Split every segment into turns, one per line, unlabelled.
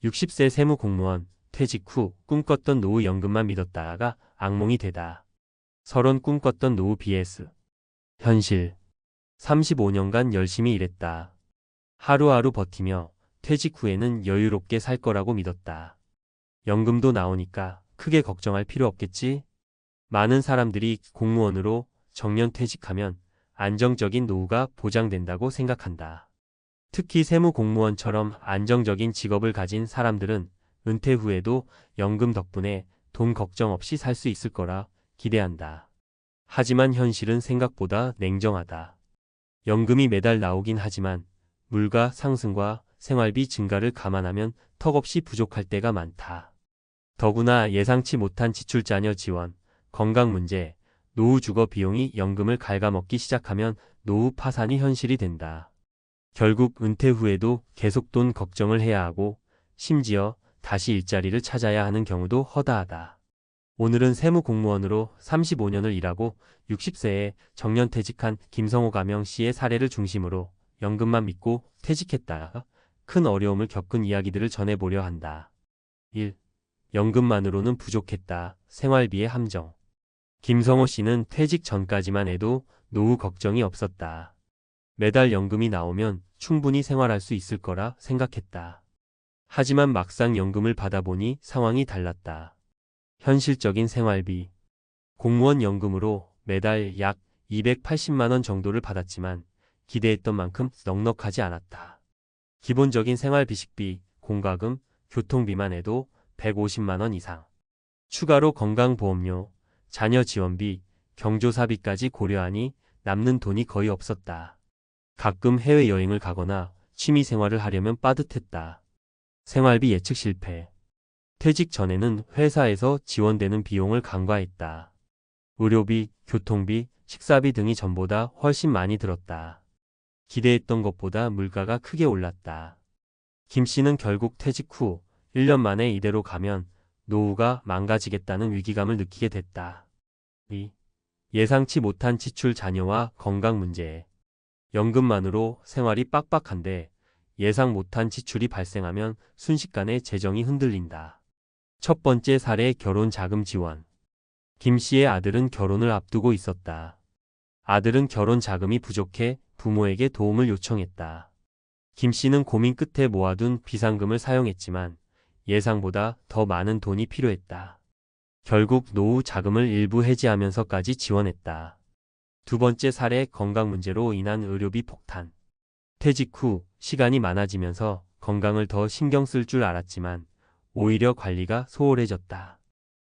60세 세무공무원, 퇴직 후 꿈꿨던 노후 연금만 믿었다가 악몽이 되다. 서론 꿈꿨던 노후 vs 현실. 35년간 열심히 일했다. 하루하루 버티며 퇴직 후에는 여유롭게 살 거라고 믿었다. 연금도 나오니까 크게 걱정할 필요 없겠지? 많은 사람들이 공무원으로 정년 퇴직하면 안정적인 노후가 보장된다고 생각한다. 특히 세무공무원처럼 안정적인 직업을 가진 사람들은 은퇴 후에도 연금 덕분에 돈 걱정 없이 살 수 있을 거라 기대한다. 하지만 현실은 생각보다 냉정하다. 연금이 매달 나오긴 하지만 물가 상승과 생활비 증가를 감안하면 턱없이 부족할 때가 많다. 더구나 예상치 못한 지출, 자녀 지원, 건강 문제, 노후 주거 비용이 연금을 갉아먹기 시작하면 노후 파산이 현실이 된다. 결국 은퇴 후에도 계속 돈 걱정을 해야 하고 심지어 다시 일자리를 찾아야 하는 경우도 허다하다. 오늘은 세무공무원으로 35년을 일하고 60세에 정년퇴직한 김성호 가명 씨의 사례를 중심으로 연금만 믿고 퇴직했다가 큰 어려움을 겪은 이야기들을 전해보려 한다. 1. 연금만으로는 부족했다. 생활비의 함정. 김성호 씨는 퇴직 전까지만 해도 노후 걱정이 없었다. 매달 연금이 나오면 충분히 생활할 수 있을 거라 생각했다. 하지만 막상 연금을 받아보니 상황이 달랐다. 현실적인 생활비. 공무원 연금으로 매달 약 280만 원 정도를 받았지만 기대했던 만큼 넉넉하지 않았다. 기본적인 생활비식비, 공과금, 교통비만 해도 150만 원 이상. 추가로 건강보험료, 자녀 지원비, 경조사비까지 고려하니 남는 돈이 거의 없었다. 가끔 해외여행을 가거나 취미생활을 하려면 빠듯했다. 생활비 예측 실패. 퇴직 전에는 회사에서 지원되는 비용을 간과했다. 의료비, 교통비, 식사비 등이 전보다 훨씬 많이 들었다. 기대했던 것보다 물가가 크게 올랐다. 김 씨는 결국 퇴직 후 1년 만에 이대로 가면 노후가 망가지겠다는 위기감을 느끼게 됐다. 2. 예상치 못한 지출, 자녀와 건강 문제. 연금만으로 생활이 빡빡한데 예상 못한 지출이 발생하면 순식간에 재정이 흔들린다. 첫 번째 사례, 결혼 자금 지원. 김 씨의 아들은 결혼을 앞두고 있었다. 아들은 결혼 자금이 부족해 부모에게 도움을 요청했다. 김 씨는 고민 끝에 모아둔 비상금을 사용했지만 예상보다 더 많은 돈이 필요했다. 결국 노후 자금을 일부 해지하면서까지 지원했다. 두 번째 사례, 건강 문제로 인한 의료비 폭탄. 퇴직 후 시간이 많아지면서 건강을 더 신경 쓸 줄 알았지만 오히려 관리가 소홀해졌다.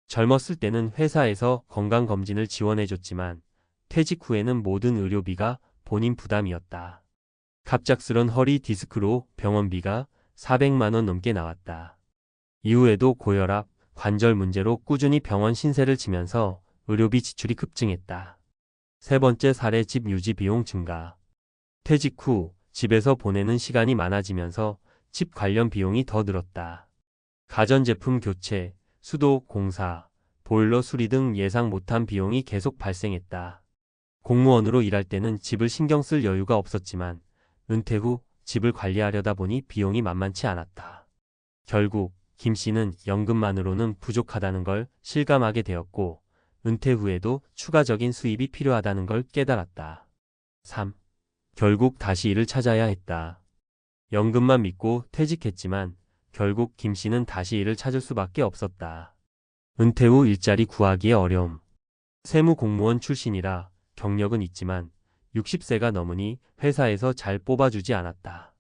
젊었을 때는 회사에서 건강검진을 지원해줬지만 퇴직 후에는 모든 의료비가 본인 부담이었다. 갑작스런 허리 디스크로 병원비가 400만 원 넘게 나왔다. 이후에도 고혈압, 관절 문제로 꾸준히 병원 신세를 지면서 의료비 지출이 급증했다. 세 번째 사례, 집 유지 비용 증가. 퇴직 후 집에서 보내는 시간이 많아지면서 집 관련 비용이 더 늘었다. 가전제품 교체, 수도 공사, 보일러 수리 등 예상 못한 비용이 계속 발생했다. 공무원으로 일할 때는 집을 신경 쓸 여유가 없었지만 은퇴 후 집을 관리하려다 보니 비용이 만만치 않았다. 결국 김 씨는 연금만으로는 부족하다는 걸 실감하게 되었고 은퇴 후에도 추가적인 수입이 필요하다는 걸 깨달았다. 3. 결국 다시 일을 찾아야 했다. 연금만 믿고 퇴직했지만 결국 김 씨는 다시 일을 찾을 수밖에 없었다. 은퇴 후 일자리 구하기의 어려움. 세무공무원 출신이라 경력은 있지만 60세가 넘으니 회사에서 잘 뽑아주지 않았다.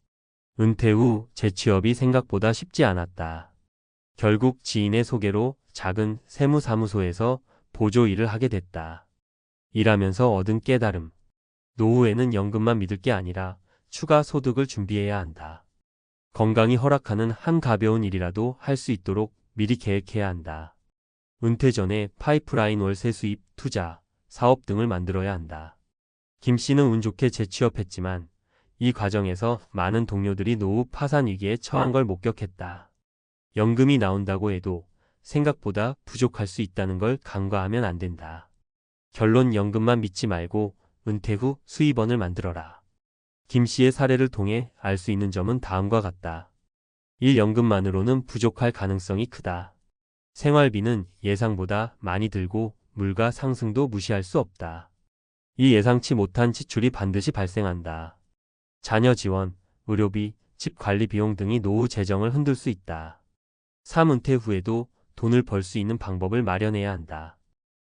은퇴 후 재취업이 생각보다 쉽지 않았다. 결국 지인의 소개로 작은 세무사무소에서 보조 일을 하게 됐다. 일하면서 얻은 깨달음. 노후에는 연금만 믿을 게 아니라 추가 소득을 준비해야 한다. 건강이 허락하는 한 가벼운 일이라도 할 수 있도록 미리 계획해야 한다. 은퇴 전에 파이프라인 월세 수입, 투자, 사업 등을 만들어야 한다. 김 씨는 운 좋게 재취업했지만 이 과정에서 많은 동료들이 노후 파산 위기에 처한 걸 목격했다. 연금이 나온다고 해도 생각보다 부족할 수 있다는 걸 간과하면 안 된다. 결론, 연금만 믿지 말고 은퇴 후 수입원을 만들어라. 김 씨의 사례를 통해 알 수 있는 점은 다음과 같다. 연금만으로는 부족할 가능성이 크다. 생활비는 예상보다 많이 들고 물가 상승도 무시할 수 없다. 예상치 못한 지출이 반드시 발생한다. 자녀 지원, 의료비, 집 관리 비용 등이 노후 재정을 흔들 수 있다. 은퇴 후에도 돈을 벌 수 있는 방법을 마련해야 한다.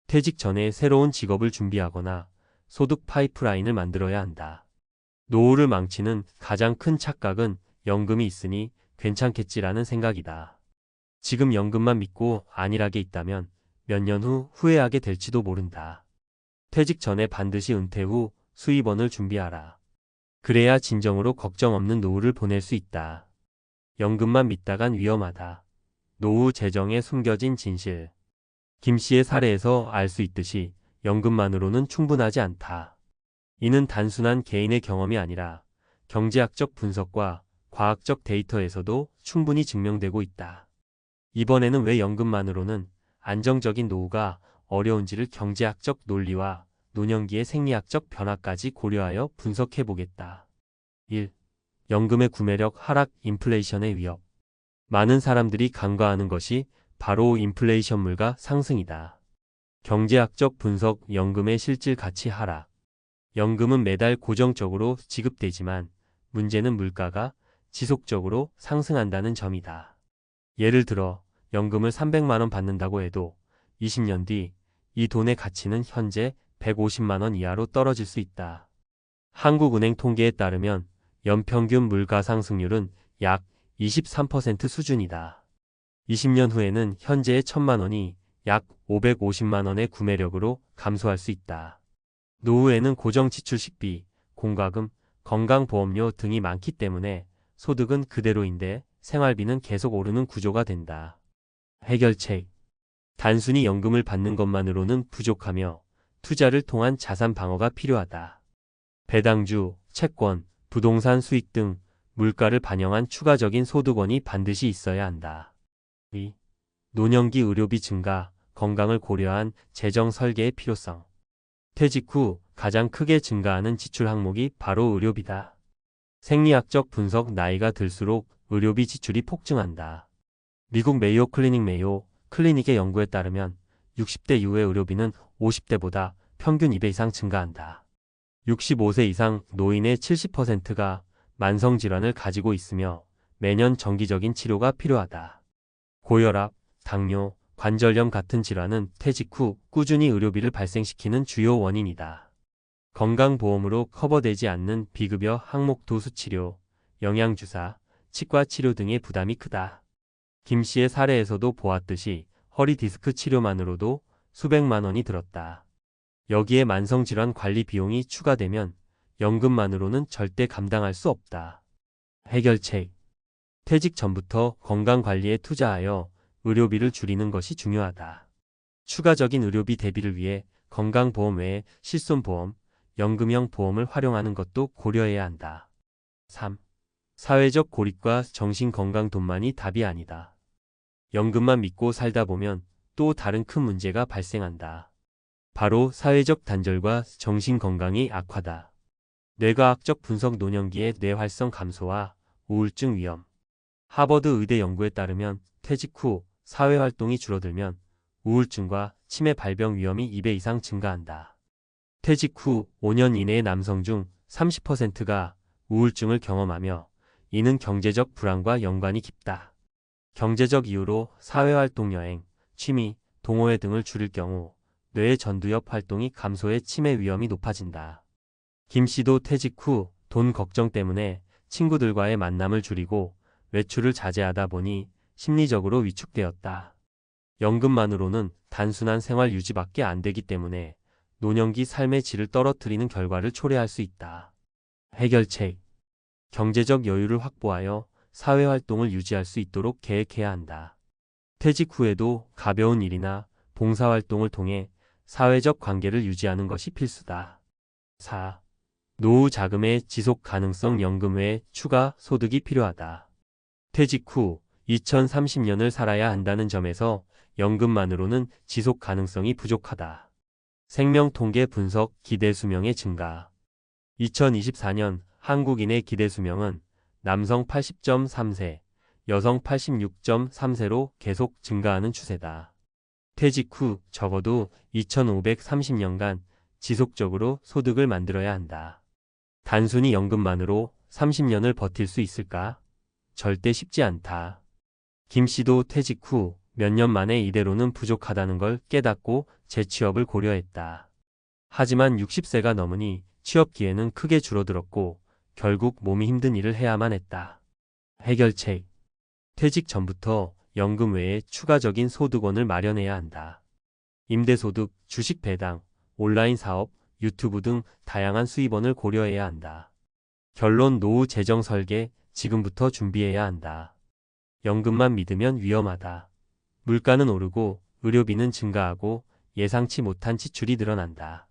퇴직 전에 새로운 직업을 준비하거나 소득 파이프라인을 만들어야 한다. 노후를 망치는 가장 큰 착각은 연금이 있으니 괜찮겠지라는 생각이다. 지금 연금만 믿고 안일하게 있다면 몇 년 후 후회하게 될지도 모른다. 퇴직 전에 반드시 은퇴 후 수입원을 준비하라. 그래야 진정으로 걱정 없는 노후를 보낼 수 있다. 연금만 믿다간 위험하다. 노후 재정에 숨겨진 진실. 김 씨의 사례에서 알 수 있듯이 연금만으로는 충분하지 않다. 이는 단순한 개인의 경험이 아니라 경제학적 분석과 과학적 데이터에서도 충분히 증명되고 있다. 이번에는 왜 연금만으로는 안정적인 노후가 어려운지를 경제학적 논리와 노년기의 생리학적 변화까지 고려하여 분석해 보겠다. 1. 연금의 구매력 하락 인플레이션의 위협. 많은 사람들이 간과하는 것이 바로 인플레이션 물가 상승이다. 경제학적 분석 연금의 실질 가치 하락. 연금은 매달 고정적으로 지급되지만 문제는 물가가 지속적으로 상승한다는 점이다. 예를 들어 연금을 300만 원 받는다고 해도 20년 뒤 이 돈의 가치는 현재 150만 원 이하로 떨어질 수 있다. 한국은행 통계에 따르면 연평균 물가 상승률은 약 23% 수준이다. 20년 후에는 현재의 1,000만 원이 약 550만 원의 구매력으로 감소할 수 있다. 노후에는 고정 지출 식비, 공과금, 건강보험료 등이 많기 때문에 소득은 그대로인데 생활비는 계속 오르는 구조가 된다. 해결책. 단순히 연금을 받는 것만으로는 부족하며 투자를 통한 자산 방어가 필요하다. 배당주, 채권, 부동산 수익 등 물가를 반영한 추가적인 소득원이 반드시 있어야 한다. 2. 노년기 의료비 증가, 건강을 고려한 재정 설계의 필요성. 퇴직 후 가장 크게 증가하는 지출 항목이 바로 의료비다. 생리학적 분석 나이가 들수록 의료비 지출이 폭증한다. 미국 메이오 클리닉의 연구에 따르면 60대 이후의 의료비는 50대보다 평균 2배 이상 증가한다. 65세 이상 노인의 70%가 만성질환을 가지고 있으며 매년 정기적인 치료가 필요하다. 고혈압, 당뇨, 관절염 같은 질환은 퇴직 후 꾸준히 의료비를 발생시키는 주요 원인이다. 건강보험으로 커버되지 않는 비급여 항목 도수치료, 영양주사, 치과치료 등의 부담이 크다. 김 씨의 사례에서도 보았듯이 허리 디스크 치료만으로도 수백만 원이 들었다. 여기에 만성질환 관리 비용이 추가되면 연금만으로는 절대 감당할 수 없다. 해결책. 퇴직 전부터 건강관리에 투자하여 의료비를 줄이는 것이 중요하다. 추가적인 의료비 대비를 위해 건강보험 외에 실손보험, 연금형 보험을 활용하는 것도 고려해야 한다. 3. 사회적 고립과 정신건강 돈만이 답이 아니다. 연금만 믿고 살다 보면 또 다른 큰 문제가 발생한다. 바로 사회적 단절과 정신건강이 악화다. 뇌과학적 분석 노년기의 뇌활성 감소와 우울증 위험. 하버드 의대 연구에 따르면 퇴직 후 사회활동이 줄어들면 우울증과 치매 발병 위험이 2배 이상 증가한다. 퇴직 후 5년 이내의 남성 중 30%가 우울증을 경험하며 이는 경제적 불안과 연관이 깊다. 경제적 이유로 사회활동 여행, 취미, 동호회 등을 줄일 경우 뇌의 전두엽 활동이 감소해 치매 위험이 높아진다. 김 씨도 퇴직 후 돈 걱정 때문에 친구들과의 만남을 줄이고 외출을 자제하다 보니 심리적으로 위축되었다. 연금만으로는 단순한 생활 유지밖에 안 되기 때문에 노년기 삶의 질을 떨어뜨리는 결과를 초래할 수 있다. 해결책. 경제적 여유를 확보하여 사회활동을 유지할 수 있도록 계획해야 한다. 퇴직 후에도 가벼운 일이나 봉사활동을 통해 사회적 관계를 유지하는 것이 필수다. 4. 노후 자금의 지속 가능성 연금 외에 추가 소득이 필요하다. 퇴직 후 2030년을 살아야 한다는 점에서 연금만으로는 지속 가능성이 부족하다. 생명통계 분석 기대 수명의 증가. 2024년 한국인의 기대 수명은 남성 80.3세, 여성 86.3세로 계속 증가하는 추세다. 퇴직 후 적어도 2530년간 지속적으로 소득을 만들어야 한다. 단순히 연금만으로 30년을 버틸 수 있을까? 절대 쉽지 않다. 김 씨도 퇴직 후 몇 년 만에 이대로는 부족하다는 걸 깨닫고 재취업을 고려했다. 하지만 60세가 넘으니 취업 기회는 크게 줄어들었고 결국 몸이 힘든 일을 해야만 했다. 해결책. 퇴직 전부터 연금 외에 추가적인 소득원을 마련해야 한다. 임대소득, 주식 배당, 온라인 사업, 유튜브 등 다양한 수입원을 고려해야 한다. 결론 노후 재정 설계 지금부터 준비해야 한다. 연금만 믿으면 위험하다. 물가는 오르고 의료비는 증가하고 예상치 못한 지출이 늘어난다.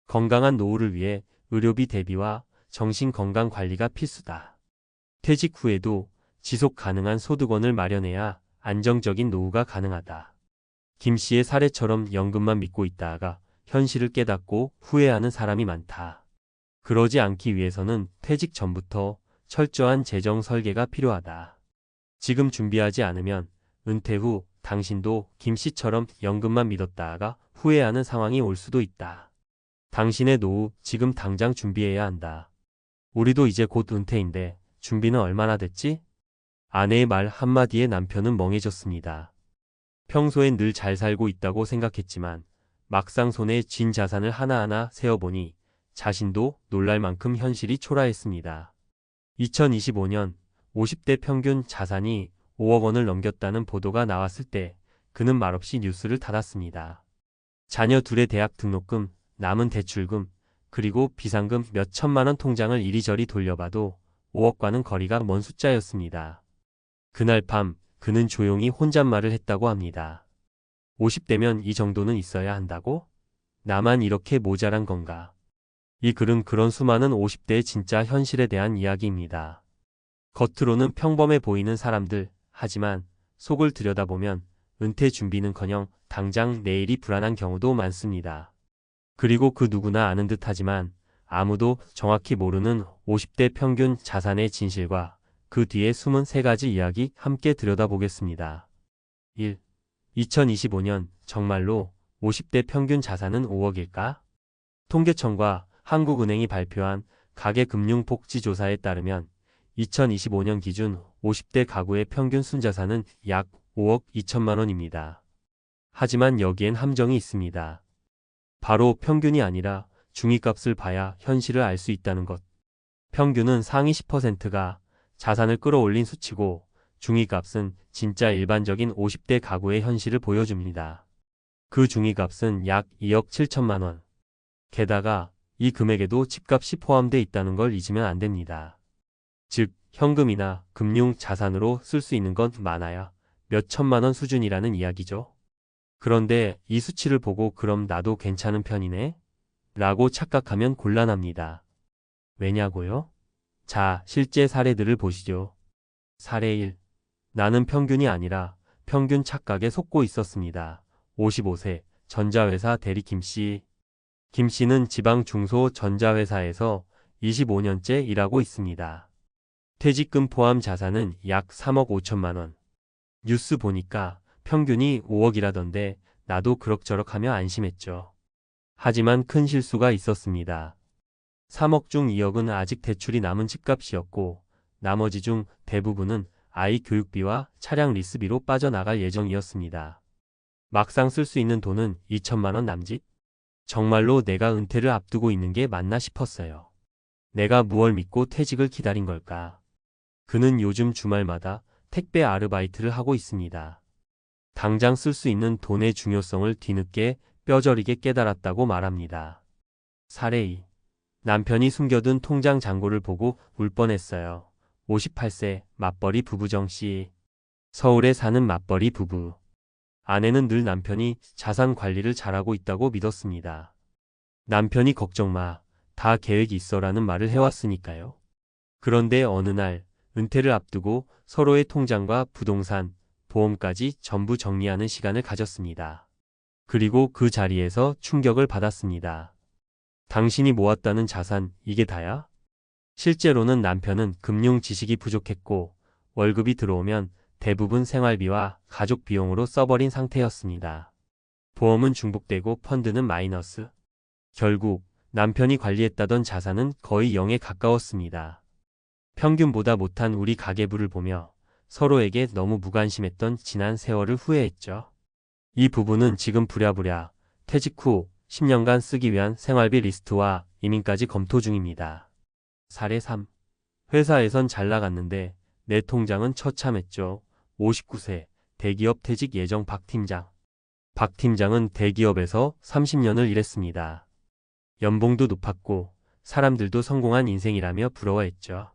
건강한 노후를 위해 의료비 대비와 정신건강 관리가 필수다. 퇴직 후에도 지속 가능한 소득원을 마련해야 안정적인 노후가 가능하다. 김 씨의 사례처럼 연금만 믿고 있다가 현실을 깨닫고 후회하는 사람이 많다. 그러지 않기 위해서는 퇴직 전부터 철저한 재정 설계가 필요하다. 지금 준비하지 않으면 은퇴 후 당신도 김 씨처럼 연금만 믿었다가 후회하는 상황이 올 수도 있다. 당신의 노후 지금 당장 준비해야 한다. 우리도 이제 곧 은퇴인데 준비는 얼마나 됐지? 아내의 말 한마디에 남편은 멍해졌습니다. 평소엔 늘 잘 살고 있다고 생각했지만 막상 손에 쥔 자산을 하나하나 세어보니 자신도 놀랄 만큼 현실이 초라했습니다. 2025년 50대 평균 자산이 5억 원을 넘겼다는 보도가 나왔을 때 그는 말없이 뉴스를 닫았습니다. 자녀 둘의 대학 등록금, 남은 대출금, 그리고 비상금 몇 천만 원 통장을 이리저리 돌려봐도 5억과는 거리가 먼 숫자였습니다. 그날 밤 그는 조용히 혼잣말을 했다고 합니다. 50대면 이 정도는 있어야 한다고? 나만 이렇게 모자란 건가? 이 글은 그런 수많은 50대의 진짜 현실에 대한 이야기입니다. 겉으로는 평범해 보이는 사람들, 하지만 속을 들여다보면 은퇴 준비는커녕 당장 내일이 불안한 경우도 많습니다. 그리고 그 누구나 아는 듯하지만 아무도 정확히 모르는 50대 평균 자산의 진실과 그 뒤에 숨은 세 가지 이야기 함께 들여다보겠습니다. 1. 2025년 정말로 50대 평균 자산은 5억일까? 통계청과 한국은행이 발표한 가계금융복지조사에 따르면 2025년 기준 50대 가구의 평균 순자산은 약 5억 2천만 원입니다. 하지만 여기엔 함정이 있습니다. 바로 평균이 아니라 중위값을 봐야 현실을 알 수 있다는 것. 평균은 상위 10%가 자산을 끌어올린 수치고 중위값은 진짜 일반적인 50대 가구의 현실을 보여줍니다. 그 중위값은 약 2억 7천만 원. 게다가 이 금액에도 집값이 포함되어 있다는 걸 잊으면 안 됩니다. 즉, 현금이나 금융 자산으로 쓸 수 있는 건 많아야 몇 천만 원 수준이라는 이야기죠. 그런데 이 수치를 보고 그럼 나도 괜찮은 편이네? 라고 착각하면 곤란합니다. 왜냐고요? 자, 실제 사례들을 보시죠. 사례 1. 나는 평균이 아니라 평균 착각에 속고 있었습니다. 55세 전자회사 대리 김씨. 김씨는 지방 중소 전자회사에서 25년째 일하고 있습니다. 퇴직금 포함 자산은 약 3억 5천만 원. 뉴스 보니까 평균이 5억이라던데 나도 그럭저럭 하며 안심했죠. 하지만 큰 실수가 있었습니다. 3억 중 2억은 아직 대출이 남은 집값이었고 나머지 중 대부분은 아이 교육비와 차량 리스비로 빠져나갈 예정이었습니다. 막상 쓸 수 있는 돈은 2천만 원 남짓? 정말로 내가 은퇴를 앞두고 있는 게 맞나 싶었어요. 내가 무얼 믿고 퇴직을 기다린 걸까? 그는 요즘 주말마다 택배 아르바이트를 하고 있습니다. 당장 쓸 수 있는 돈의 중요성을 뒤늦게 뼈저리게 깨달았다고 말합니다. 사례 2. 남편이 숨겨둔 통장 잔고를 보고 울 뻔했어요. 58세 맞벌이 부부 정씨. 서울에 사는 맞벌이 부부. 아내는 늘 남편이 자산 관리를 잘하고 있다고 믿었습니다. 남편이 걱정 마, 다 계획이 있어라는 말을 해왔으니까요. 그런데 어느 날 은퇴를 앞두고 서로의 통장과 부동산, 보험까지 전부 정리하는 시간을 가졌습니다. 그리고 그 자리에서 충격을 받았습니다. 당신이 모았다는 자산, 이게 다야? 실제로는 남편은 금융 지식이 부족했고 월급이 들어오면 대부분 생활비와 가족 비용으로 써버린 상태였습니다. 보험은 중복되고 펀드는 마이너스. 결국 남편이 관리했다던 자산은 거의 0에 가까웠습니다. 평균보다 못한 우리 가계부를 보며 서로에게 너무 무관심했던 지난 세월을 후회했죠. 이 부부는 지금 부랴부랴 퇴직 후 10년간 쓰기 위한 생활비 리스트와 이민까지 검토 중입니다. 사례 3. 회사에선 잘 나갔는데 내 통장은 처참했죠. 59세 대기업 퇴직 예정 박 팀장. 박 팀장은 대기업에서 30년을 일했습니다. 연봉도 높았고 사람들도 성공한 인생이라며 부러워했죠.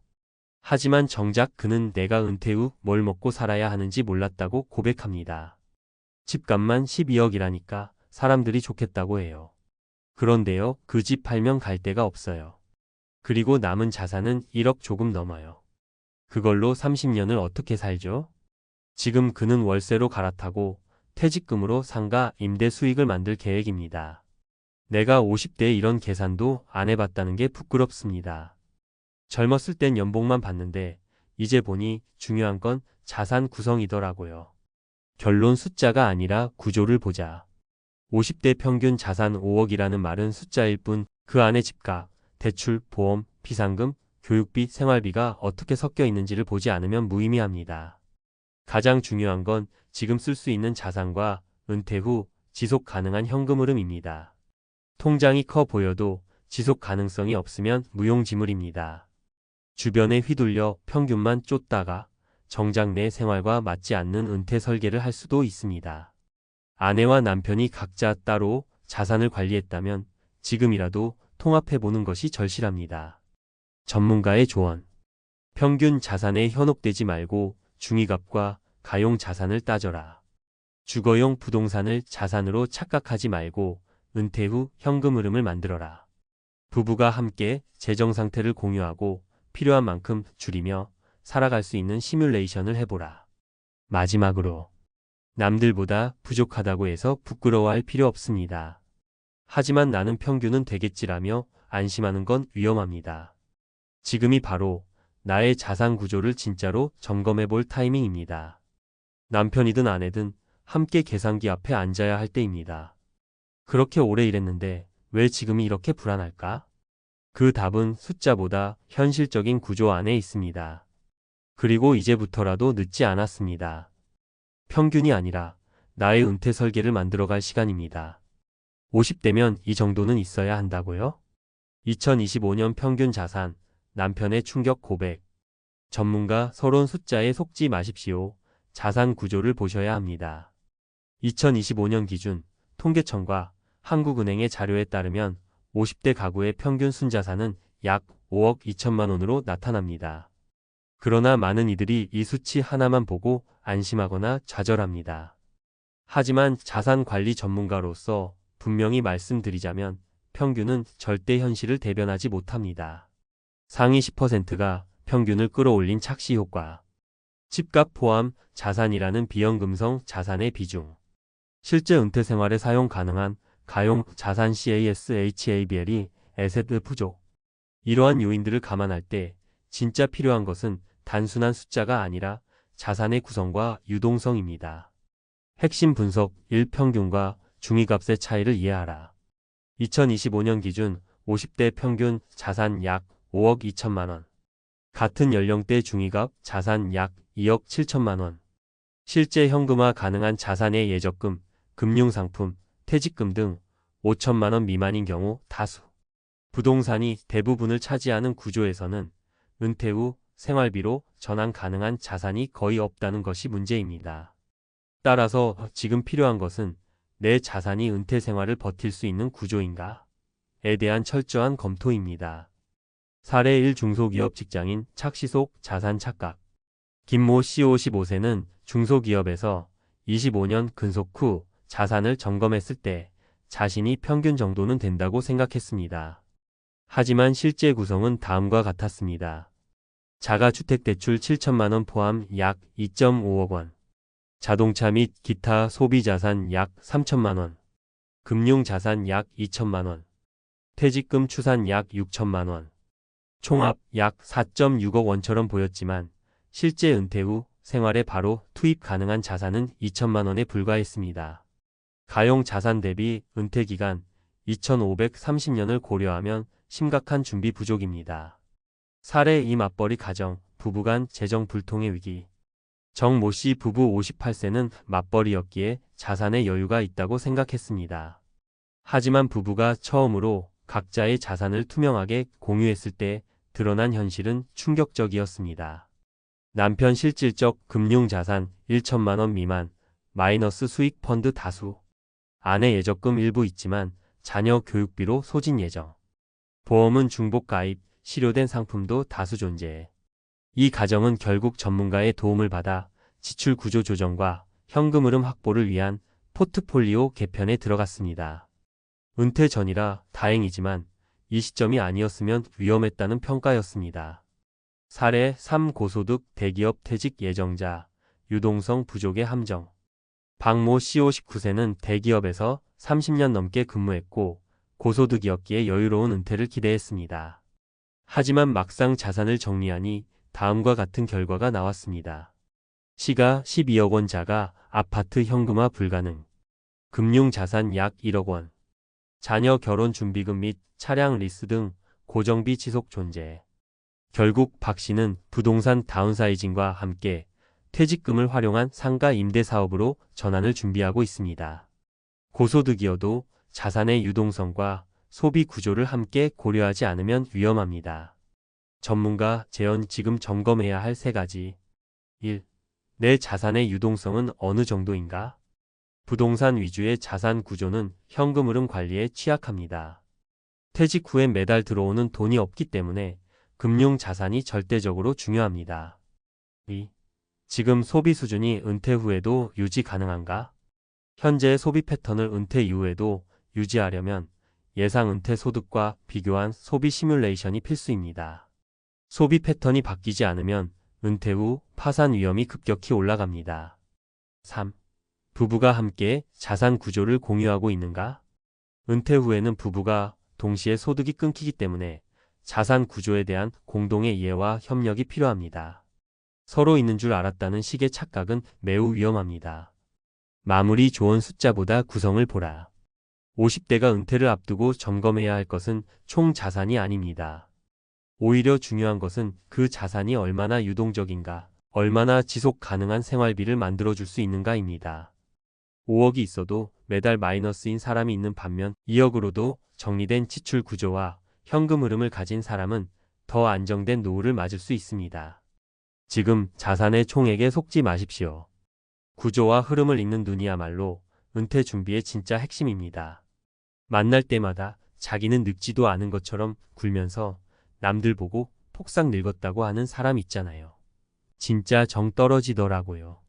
하지만 정작 그는 내가 은퇴 후 뭘 먹고 살아야 하는지 몰랐다고 고백합니다. 집값만 12억이라니까 사람들이 좋겠다고 해요. 그런데요, 그 집 팔면 갈 데가 없어요. 그리고 남은 자산은 1억 조금 넘어요. 그걸로 30년을 어떻게 살죠? 지금 그는 월세로 갈아타고 퇴직금으로 상가 임대 수익을 만들 계획입니다. 내가 50대에 이런 계산도 안 해봤다는 게 부끄럽습니다. 젊었을 땐 연봉만 봤는데 이제 보니 중요한 건 자산 구성이더라고요. 결론 숫자가 아니라 구조를 보자. 50대 평균 자산 5억이라는 말은 숫자일 뿐 그 안에 집값, 대출, 보험, 비상금, 교육비, 생활비가 어떻게 섞여 있는지를 보지 않으면 무의미합니다. 가장 중요한 건 지금 쓸 수 있는 자산과 은퇴 후 지속 가능한 현금 흐름입니다. 통장이 커 보여도 지속 가능성이 없으면 무용지물입니다. 주변에 휘둘려 평균만 쫓다가 정작 내 생활과 맞지 않는 은퇴 설계를 할 수도 있습니다. 아내와 남편이 각자 따로 자산을 관리했다면 지금이라도 통합해보는 것이 절실합니다. 전문가의 조언. 평균 자산에 현혹되지 말고 중위값과 가용 자산을 따져라. 주거용 부동산을 자산으로 착각하지 말고 은퇴 후 현금 흐름을 만들어라. 부부가 함께 재정 상태를 공유하고 필요한 만큼 줄이며 살아갈 수 있는 시뮬레이션을 해보라. 마지막으로 남들보다 부족하다고 해서 부끄러워할 필요 없습니다. 하지만 나는 평균은 되겠지라며 안심하는 건 위험합니다. 지금이 바로 나의 자산 구조를 진짜로 점검해 볼 타이밍입니다. 남편이든 아내든 함께 계산기 앞에 앉아야 할 때입니다. 그렇게 오래 일했는데 왜 지금이 이렇게 불안할까? 그 답은 숫자보다 현실적인 구조 안에 있습니다. 그리고 이제부터라도 늦지 않았습니다. 평균이 아니라 나의 은퇴 설계를 만들어갈 시간입니다. 50대면 이 정도는 있어야 한다고요? 2025년 평균 자산, 남편의 충격 고백. 전문가 서론 숫자에 속지 마십시오. 자산 구조를 보셔야 합니다. 2025년 기준 통계청과 한국은행의 자료에 따르면 50대 가구의 평균 순자산은 약 5억 2천만 원으로 나타납니다. 그러나 많은 이들이 이 수치 하나만 보고 안심하거나 좌절합니다. 하지만 자산관리 전문가로서 분명히 말씀드리자면 평균은 절대 현실을 대변하지 못합니다. 상위 10%가 평균을 끌어올린 착시 효과. 집값 포함 자산이라는 비연금성 자산의 비중. 실제 은퇴 생활에 사용 가능한 가용 자산 CASHABL이 에셋의 부족. 이러한 요인들을 감안할 때 진짜 필요한 것은 단순한 숫자가 아니라 자산의 구성과 유동성입니다. 핵심 분석 1. 평균과 중위값의 차이를 이해하라. 2025년 기준 50대 평균 자산 약 5억 2천만 원. 같은 연령대 중위값 자산 약 2억 7천만 원. 실제 현금화 가능한 자산의 예적금, 금융상품, 퇴직금 등 5천만 원 미만인 경우 다수. 부동산이 대부분을 차지하는 구조에서는 은퇴 후 생활비로 전환 가능한 자산이 거의 없다는 것이 문제입니다. 따라서 지금 필요한 것은 내 자산이 은퇴 생활을 버틸 수 있는 구조인가에 대한 철저한 검토입니다. 사례 1. 중소기업 직장인 착시속 자산 착각. 김모 씨 55세는 중소기업에서 25년 근속 후 자산을 점검했을 때 자신이 평균 정도는 된다고 생각했습니다. 하지만 실제 구성은 다음과 같았습니다. 자가주택대출 7천만 원 포함 약 2.5억 원. 자동차 및 기타 소비자산 약 3천만 원. 금융자산 약 2천만 원. 퇴직금 추산 약 6천만 원. 총합 약 4.6억 원처럼 보였지만 실제 은퇴 후 생활에 바로 투입 가능한 자산은 2천만 원에 불과했습니다. 가용 자산 대비 은퇴 기간 2530년을 고려하면 심각한 준비 부족입니다. 사례 이 맞벌이 가정, 부부간 재정 불통의 위기. 정모 씨 부부 58세는 맞벌이였기에 자산에 여유가 있다고 생각했습니다. 하지만 부부가 처음으로 각자의 자산을 투명하게 공유했을 때 드러난 현실은 충격적이었습니다. 남편 실질적 금융자산 1천만 원 미만, 마이너스 수익 펀드 다수. 아내 예적금 일부 있지만 자녀 교육비로 소진 예정. 보험은 중복 가입, 실효된 상품도 다수 존재. 이 가정은 결국 전문가의 도움을 받아 지출 구조 조정과 현금 흐름 확보를 위한 포트폴리오 개편에 들어갔습니다. 은퇴 전이라 다행이지만 이 시점이 아니었으면 위험했다는 평가였습니다. 사례 3 고소득 대기업 퇴직 예정자, 유동성 부족의 함정. 박모 씨 59세는 대기업에서 30년 넘게 근무했고 고소득이었기에 여유로운 은퇴를 기대했습니다. 하지만 막상 자산을 정리하니 다음과 같은 결과가 나왔습니다. 시가 12억 원 자가 아파트 현금화 불가능. 금융자산 약 1억 원. 자녀 결혼 준비금 및 차량 리스 등 고정비 지속 존재. 결국 박 씨는 부동산 다운사이징과 함께 퇴직금을 활용한 상가 임대 사업으로 전환을 준비하고 있습니다. 고소득이어도 자산의 유동성과 소비 구조를 함께 고려하지 않으면 위험합니다. 전문가 재현 지금 점검해야 할 3가지. 1. 내 자산의 유동성은 어느 정도인가? 부동산 위주의 자산 구조는 현금 흐름 관리에 취약합니다. 퇴직 후엔 매달 들어오는 돈이 없기 때문에 금융 자산이 절대적으로 중요합니다. 2. 지금 소비 수준이 은퇴 후에도 유지 가능한가? 현재의 소비 패턴을 은퇴 이후에도 유지하려면 예상 은퇴 소득과 비교한 소비 시뮬레이션이 필수입니다. 소비 패턴이 바뀌지 않으면 은퇴 후 파산 위험이 급격히 올라갑니다. 3. 부부가 함께 자산 구조를 공유하고 있는가? 은퇴 후에는 부부가 동시에 소득이 끊기기 때문에 자산 구조에 대한 공동의 이해와 협력이 필요합니다. 서로 있는 줄 알았다는 식의 착각은 매우 위험합니다. 마무리 좋은 숫자보다 구성을 보라. 50대가 은퇴를 앞두고 점검해야 할 것은 총 자산이 아닙니다. 오히려 중요한 것은 그 자산이 얼마나 유동적인가, 얼마나 지속 가능한 생활비를 만들어줄 수 있는가입니다. 5억이 있어도 매달 마이너스인 사람이 있는 반면 2억으로도 정리된 지출 구조와 현금 흐름을 가진 사람은 더 안정된 노후를 맞을 수 있습니다. 지금 자산의 총액에 속지 마십시오. 구조와 흐름을 읽는 눈이야말로 은퇴 준비의 진짜 핵심입니다. 만날 때마다 자기는 늙지도 않은 것처럼 굴면서 남들 보고 폭삭 늙었다고 하는 사람 있잖아요. 진짜 정 떨어지더라고요.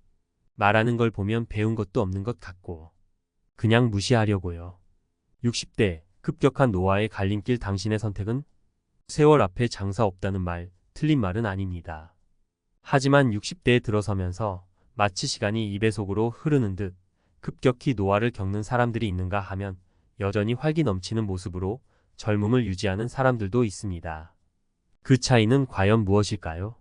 말하는 걸 보면 배운 것도 없는 것 같고 그냥 무시하려고요. 60대 급격한 노화의 갈림길 당신의 선택은? 세월 앞에 장사 없다는 말, 틀린 말은 아닙니다. 하지만 60대에 들어서면서 마치 시간이 2배속으로 흐르는 듯 급격히 노화를 겪는 사람들이 있는가 하면 여전히 활기 넘치는 모습으로 젊음을 유지하는 사람들도 있습니다. 그 차이는 과연 무엇일까요?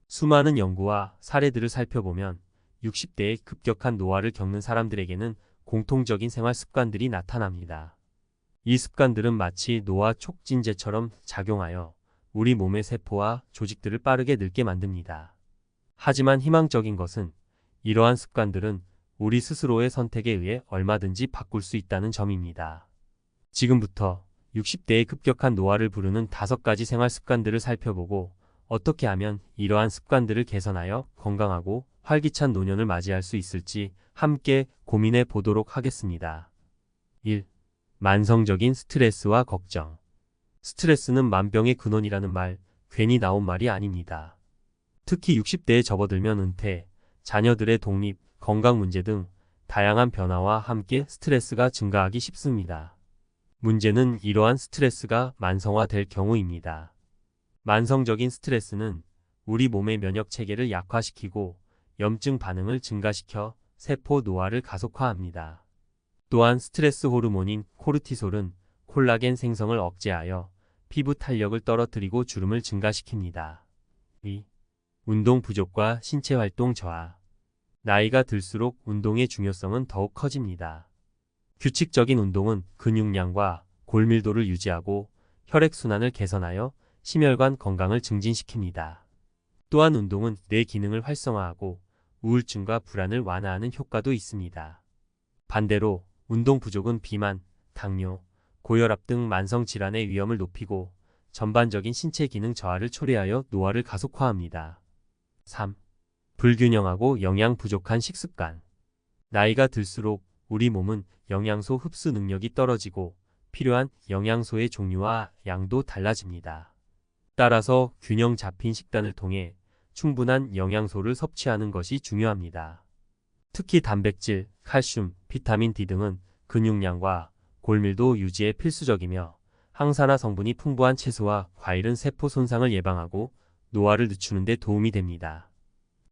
수많은 연구와 사례들을 살펴보면 60대의 급격한 노화를 겪는 사람들에게는 공통적인 생활 습관들이 나타납니다. 이 습관들은 마치 노화 촉진제처럼 작용하여 우리 몸의 세포와 조직들을 빠르게 늙게 만듭니다. 하지만 희망적인 것은 이러한 습관들은 우리 스스로의 선택에 의해 얼마든지 바꿀 수 있다는 점입니다. 지금부터 60대의 급격한 노화를 부르는 5가지 생활 습관들을 살펴보고 어떻게 하면 이러한 습관들을 개선하여 건강하고 활기찬 노년을 맞이할 수 있을지 함께 고민해 보도록 하겠습니다. 1. 만성적인 스트레스와 걱정. 스트레스는 만병의 근원이라는 말, 괜히 나온 말이 아닙니다. 특히 60대에 접어들면 은퇴, 자녀들의 독립, 건강 문제 등 다양한 변화와 함께 스트레스가 증가하기 쉽습니다. 문제는 이러한 스트레스가 만성화될 경우입니다. 만성적인 스트레스는 우리 몸의 면역 체계를 약화시키고 염증 반응을 증가시켜 세포 노화를 가속화합니다. 또한 스트레스 호르몬인 코르티솔은 콜라겐 생성을 억제하여 피부 탄력을 떨어뜨리고 주름을 증가시킵니다. 2. 운동 부족과 신체 활동 저하. 나이가 들수록 운동의 중요성은 더욱 커집니다. 규칙적인 운동은 근육량과 골밀도를 유지하고 혈액순환을 개선하여 심혈관 건강을 증진시킵니다. 또한 운동은 뇌 기능을 활성화하고 우울증과 불안을 완화하는 효과도 있습니다. 반대로 운동 부족은 비만, 당뇨, 고혈압 등 만성 질환의 위험을 높이고 전반적인 신체 기능 저하를 초래하여 노화를 가속화합니다. 3. 불균형하고 영양 부족한 식습관. 나이가 들수록 우리 몸은 영양소 흡수 능력이 떨어지고 필요한 영양소의 종류와 양도 달라집니다. 따라서 균형 잡힌 식단을 통해 충분한 영양소를 섭취하는 것이 중요합니다. 특히 단백질, 칼슘, 비타민 D 등은 근육량과 골밀도 유지에 필수적이며 항산화 성분이 풍부한 채소와 과일은 세포 손상을 예방하고 노화를 늦추는 데 도움이 됩니다.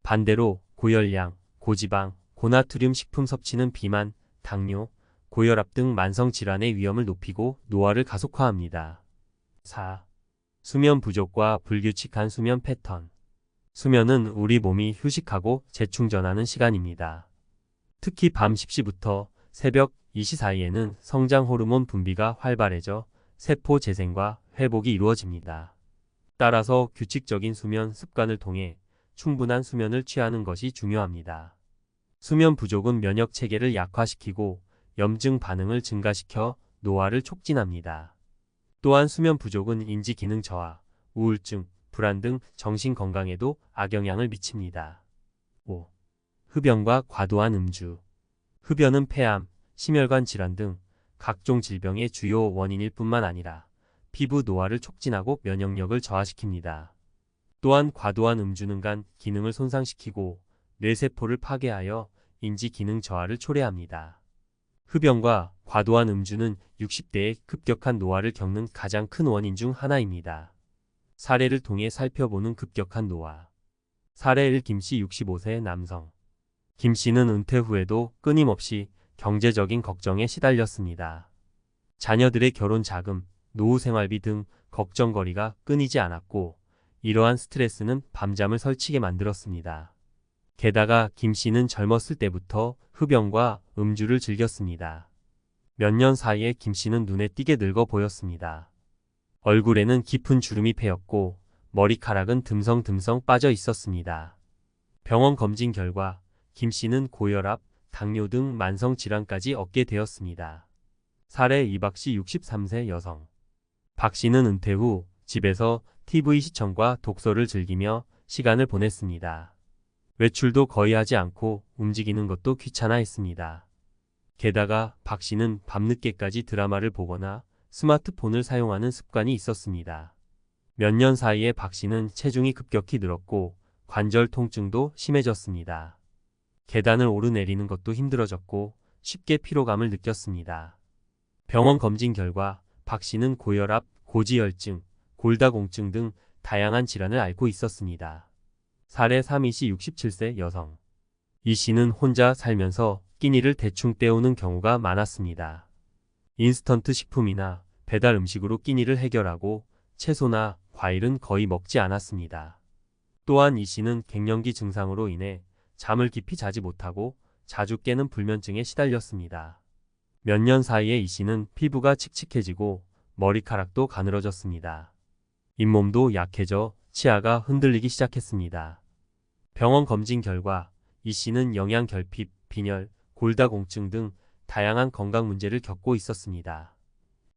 반대로 고열량, 고지방, 고나트륨 식품 섭취는 비만, 당뇨, 고혈압 등 만성 질환의 위험을 높이고 노화를 가속화합니다. 4. 수면 부족과 불규칙한 수면 패턴. 수면은 우리 몸이 휴식하고 재충전하는 시간입니다. 특히 밤 10시부터 새벽 2시 사이에는 성장 호르몬 분비가 활발해져 세포 재생과 회복이 이루어집니다. 따라서 규칙적인 수면 습관을 통해 충분한 수면을 취하는 것이 중요합니다. 수면 부족은 면역 체계를 약화시키고 염증 반응을 증가시켜 노화를 촉진합니다. 또한 수면 부족은 인지 기능 저하, 우울증, 불안 등 정신 건강에도 악영향을 미칩니다. 5. 흡연과 과도한 음주. 흡연은 폐암, 심혈관 질환 등 각종 질병의 주요 원인일 뿐만 아니라 피부 노화를 촉진하고 면역력을 저하시킵니다. 또한 과도한 음주는 간 기능을 손상시키고 뇌세포를 파괴하여 인지 기능 저하를 초래합니다. 흡연과 과도한 음주는 60대의 급격한 노화를 겪는 가장 큰 원인 중 하나입니다. 사례를 통해 살펴보는 급격한 노화. 사례 1. 김씨 65세 남성. 김씨는 은퇴 후에도 끊임없이 경제적인 걱정에 시달렸습니다. 자녀들의 결혼 자금, 노후 생활비 등 걱정거리가 끊이지 않았고 이러한 스트레스는 밤잠을 설치게 만들었습니다. 게다가 김씨는 젊었을 때부터 흡연과 음주를 즐겼습니다. 몇 년 사이에 김씨는 눈에 띄게 늙어 보였습니다. 얼굴에는 깊은 주름이 패였고 머리카락은 듬성듬성 빠져 있었습니다. 병원 검진 결과 김씨는 고혈압, 당뇨 등 만성 질환까지 얻게 되었습니다. 사례 2. 박씨 63세 여성. 박씨는 은퇴 후 집에서 TV 시청과 독서를 즐기며 시간을 보냈습니다. 외출도 거의 하지 않고 움직이는 것도 귀찮아 했습니다. 게다가 박씨는 밤늦게까지 드라마를 보거나 스마트폰을 사용하는 습관이 있었습니다. 몇 년 사이에 박씨는 체중이 급격히 늘었고 관절 통증도 심해졌습니다. 계단을 오르내리는 것도 힘들어졌고 쉽게 피로감을 느꼈습니다. 병원 검진 결과 박씨는 고혈압, 고지혈증, 골다공증 등 다양한 질환을 앓고 있었습니다. 사례 3. 이씨 67세 여성. 이 씨는 혼자 살면서 끼니를 대충 때우는 경우가 많았습니다. 인스턴트 식품이나 배달 음식으로 끼니를 해결하고 채소나 과일은 거의 먹지 않았습니다. 또한 이 씨는 갱년기 증상으로 인해 잠을 깊이 자지 못하고 자주 깨는 불면증에 시달렸습니다. 몇 년 사이에 이 씨는 피부가 칙칙해지고 머리카락도 가늘어졌습니다. 잇몸도 약해져 치아가 흔들리기 시작했습니다. 병원 검진 결과 이 씨는 영양결핍, 빈혈, 골다공증 등 다양한 건강 문제를 겪고 있었습니다.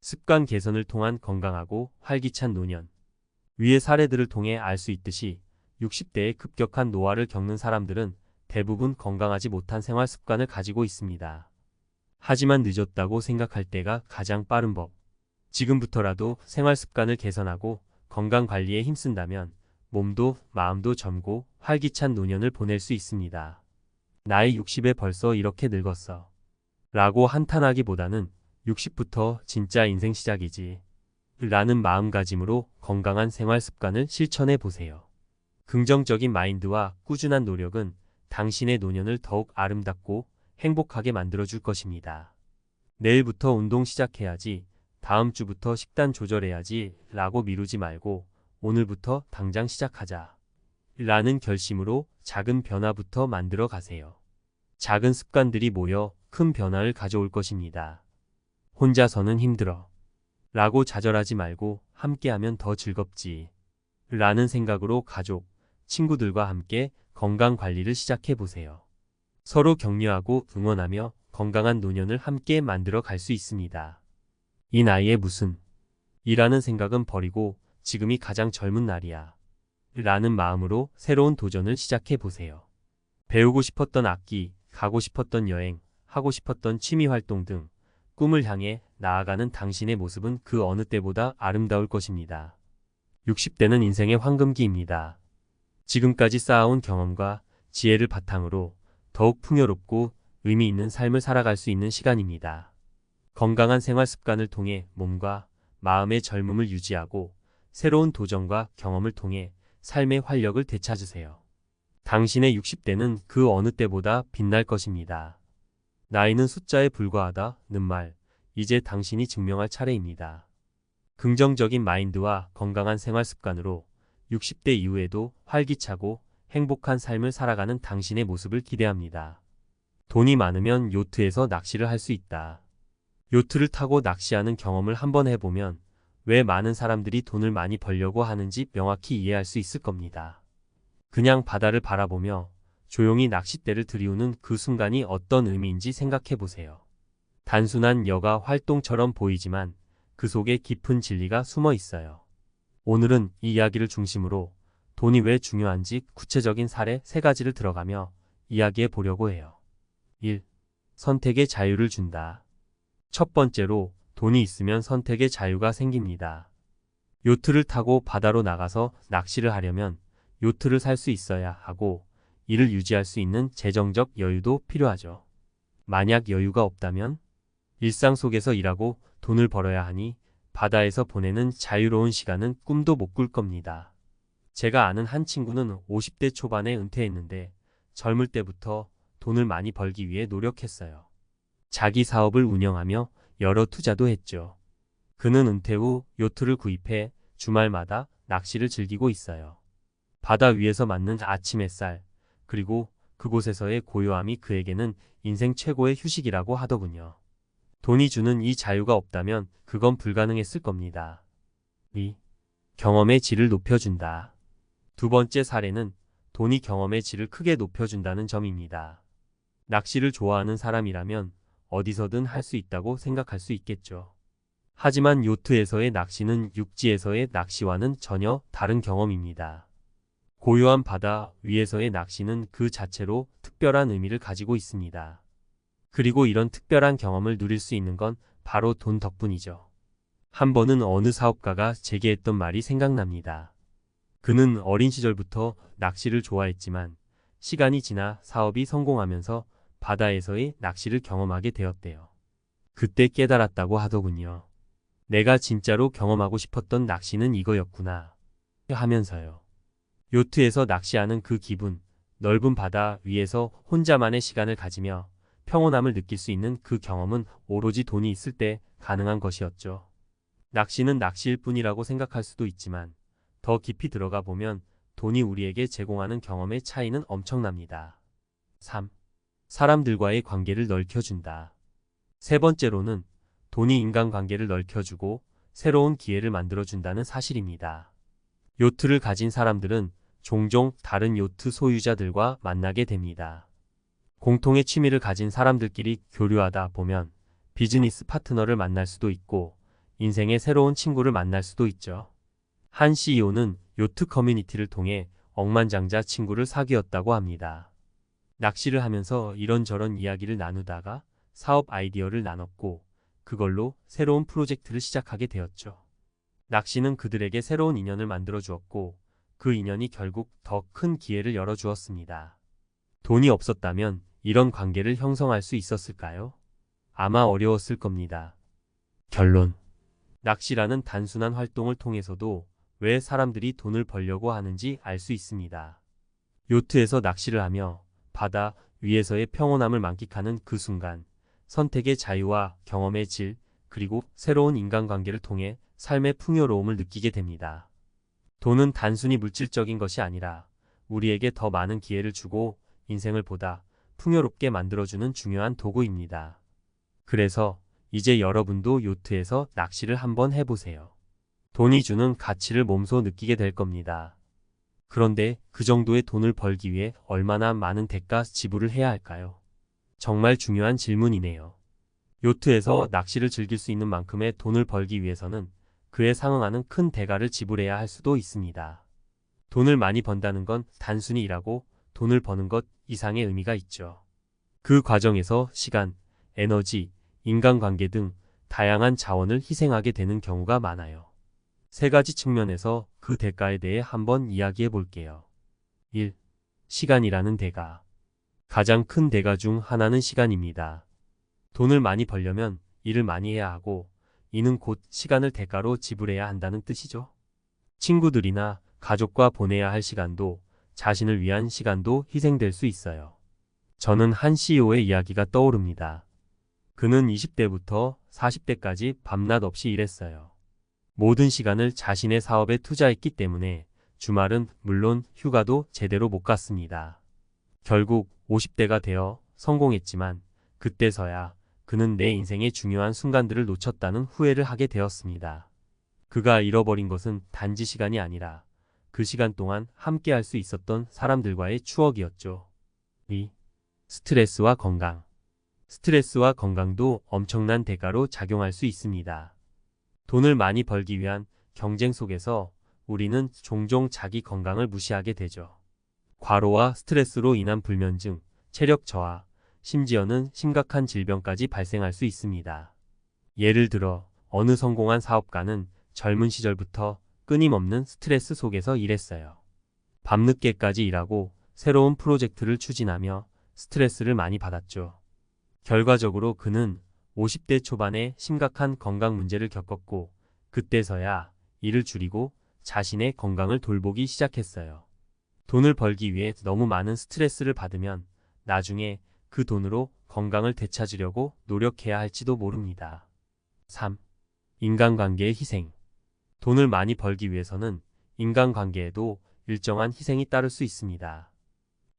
습관 개선을 통한 건강하고 활기찬 노년. 위의 사례들을 통해 알 수 있듯이 60대의 급격한 노화를 겪는 사람들은 대부분 건강하지 못한 생활 습관을 가지고 있습니다. 하지만 늦었다고 생각할 때가 가장 빠른 법. 지금부터라도 생활 습관을 개선하고 건강 관리에 힘쓴다면 몸도 마음도 젊고 활기찬 노년을 보낼 수 있습니다. 나이 60에 벌써 이렇게 늙었어. 라고 한탄하기보다는 60부터 진짜 인생 시작이지. 라는 마음가짐으로 건강한 생활 습관을 실천해 보세요. 긍정적인 마인드와 꾸준한 노력은 당신의 노년을 더욱 아름답고 행복하게 만들어줄 것입니다. 내일부터 운동 시작해야지, 다음 주부터 식단 조절해야지 라고 미루지 말고 오늘부터 당장 시작하자. 라는 결심으로 작은 변화부터 만들어 가세요. 작은 습관들이 모여 큰 변화를 가져올 것입니다. 혼자서는 힘들어. 라고 좌절하지 말고 함께하면 더 즐겁지. 라는 생각으로 가족, 친구들과 함께 건강 관리를 시작해 보세요. 서로 격려하고 응원하며 건강한 노년을 함께 만들어 갈 수 있습니다. 이 나이에 무슨 이라는 생각은 버리고 지금이 가장 젊은 날이야. 라는 마음으로 새로운 도전을 시작해 보세요. 배우고 싶었던 악기, 가고 싶었던 여행, 하고 싶었던 취미 활동 등 꿈을 향해 나아가는 당신의 모습은 그 어느 때보다 아름다울 것입니다. 60대는 인생의 황금기입니다. 지금까지 쌓아온 경험과 지혜를 바탕으로 더욱 풍요롭고 의미 있는 삶을 살아갈 수 있는 시간입니다. 건강한 생활 습관을 통해 몸과 마음의 젊음을 유지하고 새로운 도전과 경험을 통해 삶의 활력을 되찾으세요. 당신의 60대는 그 어느 때보다 빛날 것입니다. 나이는 숫자에 불과하다는 말, 이제 당신이 증명할 차례입니다. 긍정적인 마인드와 건강한 생활 습관으로 60대 이후에도 활기차고 행복한 삶을 살아가는 당신의 모습을 기대합니다. 돈이 많으면 요트에서 낚시를 할 수 있다. 요트를 타고 낚시하는 경험을 한번 해보면 왜 많은 사람들이 돈을 많이 벌려고 하는지 명확히 이해할 수 있을 겁니다. 그냥 바다를 바라보며 조용히 낚싯대를 들이우는 그 순간이 어떤 의미인지 생각해 보세요. 단순한 여가 활동처럼 보이지만 그 속에 깊은 진리가 숨어 있어요. 오늘은 이 이야기를 중심으로 돈이 왜 중요한지 구체적인 사례 3가지를 들어가며 이야기해 보려고 해요. 1. 선택의 자유를 준다. 첫 번째로 돈이 있으면 선택의 자유가 생깁니다. 요트를 타고 바다로 나가서 낚시를 하려면 요트를 살 수 있어야 하고 이를 유지할 수 있는 재정적 여유도 필요하죠. 만약 여유가 없다면 일상 속에서 일하고 돈을 벌어야 하니 바다에서 보내는 자유로운 시간은 꿈도 못 꿀 겁니다. 제가 아는 한 친구는 50대 초반에 은퇴했는데 젊을 때부터 돈을 많이 벌기 위해 노력했어요. 자기 사업을 운영하며 여러 투자도 했죠. 그는 은퇴 후 요트를 구입해 주말마다 낚시를 즐기고 있어요. 바다 위에서 맞는 아침 햇살, 그리고 그곳에서의 고요함이 그에게는 인생 최고의 휴식이라고 하더군요. 돈이 주는 이 자유가 없다면 그건 불가능했을 겁니다. 2. 경험의 질을 높여준다. 두 번째 사례는 돈이 경험의 질을 크게 높여준다는 점입니다. 낚시를 좋아하는 사람이라면 어디서든 할 수 있다고 생각할 수 있겠죠. 하지만 요트에서의 낚시는 육지에서의 낚시와는 전혀 다른 경험입니다. 고요한 바다 위에서의 낚시는 그 자체로 특별한 의미를 가지고 있습니다. 그리고 이런 특별한 경험을 누릴 수 있는 건 바로 돈 덕분이죠. 한 번은 어느 사업가가 제게 했던 말이 생각납니다. 그는 어린 시절부터 낚시를 좋아했지만 시간이 지나 사업이 성공하면서 바다에서의 낚시를 경험하게 되었대요. 그때 깨달았다고 하더군요. 내가 진짜로 경험하고 싶었던 낚시는 이거였구나 하면서요. 요트에서 낚시하는 그 기분, 넓은 바다 위에서 혼자만의 시간을 가지며 평온함을 느낄 수 있는 그 경험은 오로지 돈이 있을 때 가능한 것이었죠. 낚시는 낚시일 뿐이라고 생각할 수도 있지만 더 깊이 들어가 보면 돈이 우리에게 제공하는 경험의 차이는 엄청납니다. 3. 사람들과의 관계를 넓혀준다. 세 번째로는 돈이 인간관계를 넓혀주고 새로운 기회를 만들어준다는 사실입니다. 요트를 가진 사람들은 종종 다른 요트 소유자들과 만나게 됩니다. 공통의 취미를 가진 사람들끼리 교류하다 보면 비즈니스 파트너를 만날 수도 있고 인생의 새로운 친구를 만날 수도 있죠. 한 CEO는 요트 커뮤니티를 통해 억만장자 친구를 사귀었다고 합니다. 낚시를 하면서 이런저런 이야기를 나누다가 사업 아이디어를 나눴고 그걸로 새로운 프로젝트를 시작하게 되었죠. 낚시는 그들에게 새로운 인연을 만들어 주었고 그 인연이 결국 더 큰 기회를 열어주었습니다. 돈이 없었다면 이런 관계를 형성할 수 있었을까요? 아마 어려웠을 겁니다. 결론. 낚시라는 단순한 활동을 통해서도 왜 사람들이 돈을 벌려고 하는지 알 수 있습니다. 요트에서 낚시를 하며 바다 위에서의 평온함을 만끽하는 그 순간, 선택의 자유와 경험의 질, 그리고 새로운 인간관계를 통해 삶의 풍요로움을 느끼게 됩니다. 돈은 단순히 물질적인 것이 아니라 우리에게 더 많은 기회를 주고 인생을 보다 풍요롭게 만들어주는 중요한 도구입니다. 그래서 이제 여러분도 요트에서 낚시를 한번 해보세요. 돈이 주는 가치를 몸소 느끼게 될 겁니다. 그런데 그 정도의 돈을 벌기 위해 얼마나 많은 대가 지불을 해야 할까요? 정말 중요한 질문이네요. 요트에서 낚시를 즐길 수 있는 만큼의 돈을 벌기 위해서는 그에 상응하는 큰 대가를 지불해야 할 수도 있습니다. 돈을 많이 번다는 건 단순히 일하고 돈을 버는 것 이상의 의미가 있죠. 그 과정에서 시간, 에너지, 인간관계 등 다양한 자원을 희생하게 되는 경우가 많아요. 세 가지 측면에서 그 대가에 대해 한번 이야기해 볼게요. 1. 시간이라는 대가. 가장 큰 대가 중 하나는 시간입니다. 돈을 많이 벌려면 일을 많이 해야 하고, 이는 곧 시간을 대가로 지불해야 한다는 뜻이죠. 친구들이나 가족과 보내야 할 시간도, 자신을 위한 시간도 희생될 수 있어요. 저는 한 CEO의 이야기가 떠오릅니다. 그는 20대부터 40대까지 밤낮 없이 일했어요. 모든 시간을 자신의 사업에 투자했기 때문에 주말은 물론 휴가도 제대로 못 갔습니다. 결국 50대가 되어 성공했지만 그때서야 그는 내 인생의 중요한 순간들을 놓쳤다는 후회를 하게 되었습니다. 그가 잃어버린 것은 단지 시간이 아니라 그 시간 동안 함께 할 수 있었던 사람들과의 추억이었죠. 2. 스트레스와 건강. 스트레스와 건강도 엄청난 대가로 작용할 수 있습니다. 돈을 많이 벌기 위한 경쟁 속에서 우리는 종종 자기 건강을 무시하게 되죠. 과로와 스트레스로 인한 불면증, 체력 저하, 심지어는 심각한 질병까지 발생할 수 있습니다. 예를 들어 어느 성공한 사업가는 젊은 시절부터 끊임없는 스트레스 속에서 일했어요. 밤늦게까지 일하고 새로운 프로젝트를 추진하며 스트레스를 많이 받았죠. 결과적으로 그는 50대 초반에 심각한 건강 문제를 겪었고, 그때서야 일을 줄이고 자신의 건강을 돌보기 시작했어요. 돈을 벌기 위해 너무 많은 스트레스를 받으면 나중에 그 돈으로 건강을 되찾으려고 노력해야 할지도 모릅니다. 3. 인간관계의 희생. 돈을 많이 벌기 위해서는 인간관계에도 일정한 희생이 따를 수 있습니다.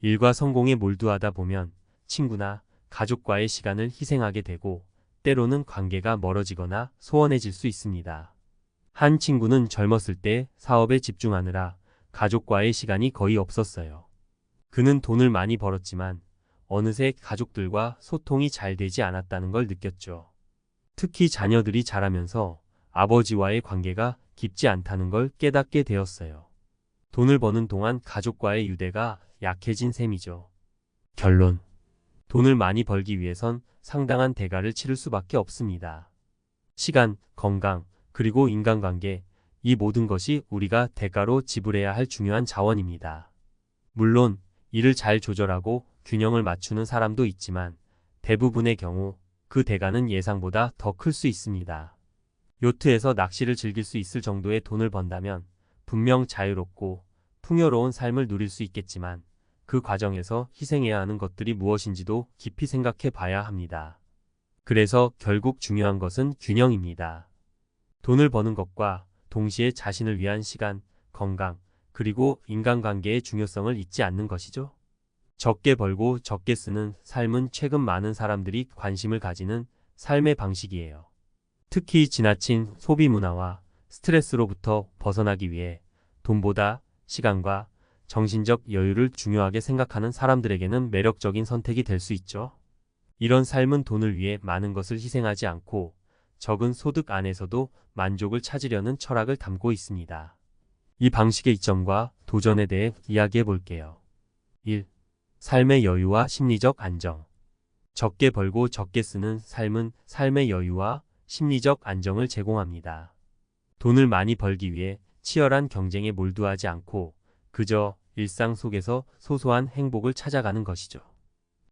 일과 성공에 몰두하다 보면 친구나 가족과의 시간을 희생하게 되고 때로는 관계가 멀어지거나 소원해질 수 있습니다. 한 친구는 젊었을 때 사업에 집중하느라 가족과의 시간이 거의 없었어요. 그는 돈을 많이 벌었지만 어느새 가족들과 소통이 잘 되지 않았다는 걸 느꼈죠. 특히 자녀들이 자라면서 아버지와의 관계가 깊지 않다는 걸 깨닫게 되었어요. 돈을 버는 동안 가족과의 유대가 약해진 셈이죠. 결론. 돈을 많이 벌기 위해선 상당한 대가를 치를 수밖에 없습니다. 시간, 건강, 그리고 인간관계, 이 모든 것이 우리가 대가로 지불해야 할 중요한 자원입니다. 물론 이를 잘 조절하고 균형을 맞추는 사람도 있지만 대부분의 경우 그 대가는 예상보다 더 클 수 있습니다. 요트에서 낚시를 즐길 수 있을 정도의 돈을 번다면 분명 자유롭고 풍요로운 삶을 누릴 수 있겠지만 그 과정에서 희생해야 하는 것들이 무엇인지도 깊이 생각해 봐야 합니다. 그래서 결국 중요한 것은 균형입니다. 돈을 버는 것과 동시에 자신을 위한 시간, 건강, 그리고 인간관계의 중요성을 잊지 않는 것이죠. 적게 벌고 적게 쓰는 삶은 최근 많은 사람들이 관심을 가지는 삶의 방식이에요. 특히 지나친 소비 문화와 스트레스로부터 벗어나기 위해 돈보다 시간과 정신적 여유를 중요하게 생각하는 사람들에게는 매력적인 선택이 될 수 있죠. 이런 삶은 돈을 위해 많은 것을 희생하지 않고 적은 소득 안에서도 만족을 찾으려는 철학을 담고 있습니다. 이 방식의 이점과 도전에 대해 이야기해 볼게요. 1. 삶의 여유와 심리적 안정. 적게 벌고 적게 쓰는 삶은 삶의 여유와 심리적 안정을 제공합니다. 돈을 많이 벌기 위해 치열한 경쟁에 몰두하지 않고 그저 일상 속에서 소소한 행복을 찾아가는 것이죠.